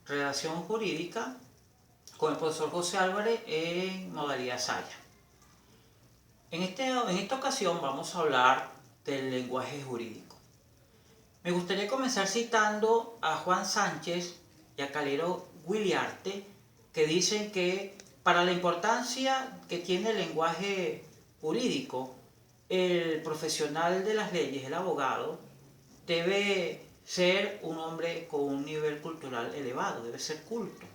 Redacción jurídica con el profesor José Álvarez en modalidad Saya. En esta ocasión vamos a hablar del lenguaje jurídico. Me gustaría comenzar citando a Juan Sánchez y a Calero Guiliarte, que dicen que para la importancia que tiene el lenguaje jurídico, el profesional de las leyes, el abogado, debe ser un hombre con un nivel cultural elevado, debe ser culto.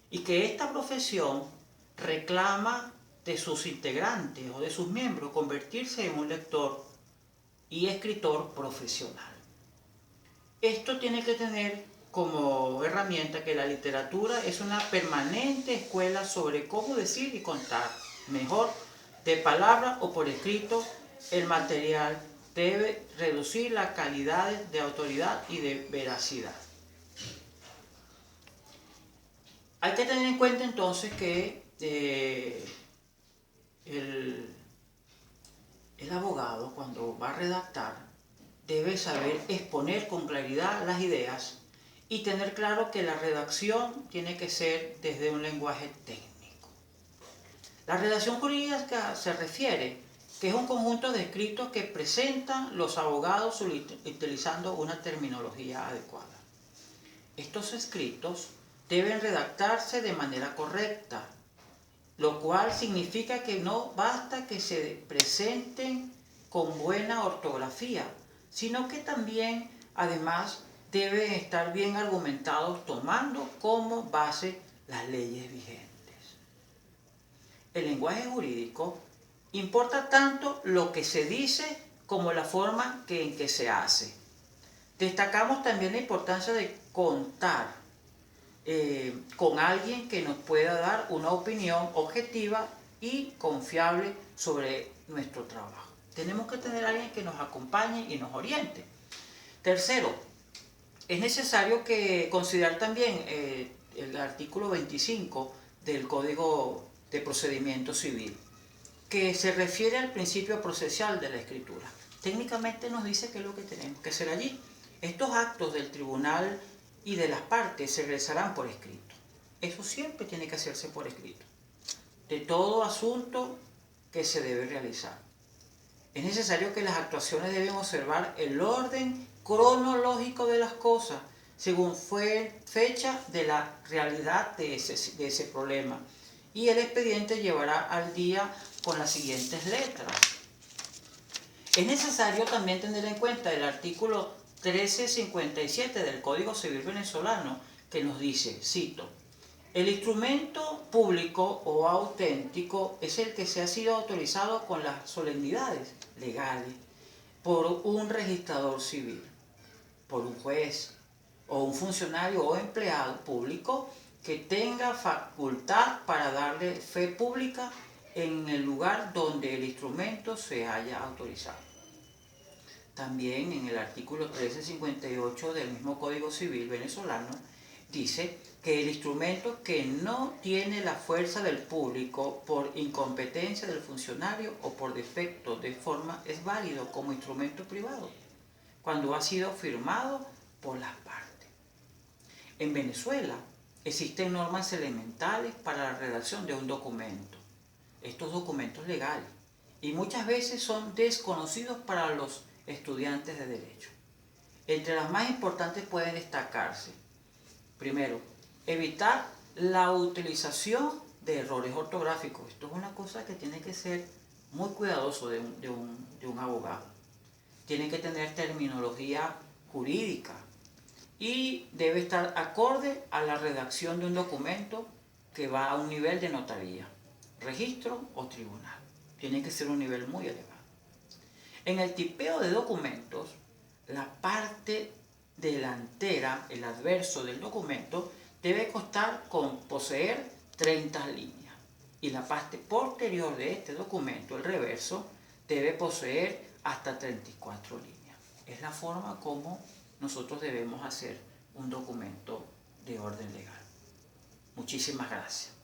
Y que esta profesión reclama de sus integrantes o de sus miembros convertirse en un lector y escritor profesional. Esto tiene que tener como herramienta que la literatura es una permanente escuela sobre cómo decir y contar mejor, de palabra o por escrito, el material debe reducir las calidades de autoridad y de veracidad. Hay que tener en cuenta entonces que el abogado, cuando va a redactar, debe saber exponer con claridad las ideas y tener claro que la redacción tiene que ser desde un lenguaje técnico. La redacción jurídica se refiere que es un conjunto de escritos que presentan los abogados utilizando una terminología adecuada. Estos escritos deben redactarse de manera correcta, lo cual significa que no basta que se presenten con buena ortografía, sino que también, además, deben estar bien argumentados tomando como base las leyes vigentes. El lenguaje jurídico importa tanto lo que se dice como la forma en que se hace. Destacamos también la importancia de contar con alguien que nos pueda dar una opinión objetiva y confiable sobre nuestro trabajo. Tenemos que tener a alguien que nos acompañe y nos oriente. Tercero, es necesario considerar también el artículo 25 del Código de Procedimiento Civil, que se refiere al principio procesal de la escritura. Técnicamente nos dice qué es lo que tenemos que hacer allí. Estos actos del tribunal y de las partes se realizarán por escrito. Eso siempre tiene que hacerse por escrito, de todo asunto que se debe realizar. Es necesario que las actuaciones deben observar el orden cronológico de las cosas, según fue fecha de la realidad de ese problema. Y el expediente llevará al día con las siguientes letras. Es necesario también tener en cuenta el artículo 1357 del Código Civil venezolano, que nos dice, cito, el instrumento público o auténtico es el que se ha sido autorizado con las solemnidades legales por un registrador civil, por un juez o un funcionario o empleado público que tenga facultad para darle fe pública en el lugar donde el instrumento se haya autorizado. También en el artículo 1358 del mismo Código Civil venezolano dice que el instrumento que no tiene la fuerza del público por incompetencia del funcionario o por defecto de forma es válido como instrumento privado cuando ha sido firmado por las partes. En Venezuela existen normas elementales para la redacción de un documento, estos documentos legales, y muchas veces son desconocidos para los estudiantes de Derecho. Entre las más importantes pueden destacarse, primero, evitar la utilización de errores ortográficos. Esto es una cosa que tiene que ser muy cuidadoso de un abogado. Tiene que tener terminología jurídica y debe estar acorde a la redacción de un documento que va a un nivel de notaría, registro o tribunal. Tiene que ser un nivel muy elevado. En el tipeo de documentos, la parte delantera, el adverso del documento, debe constar con poseer 30 líneas. Y la parte posterior de este documento, el reverso, debe poseer hasta 34 líneas. Es la forma como nosotros debemos hacer un documento de orden legal. Muchísimas gracias.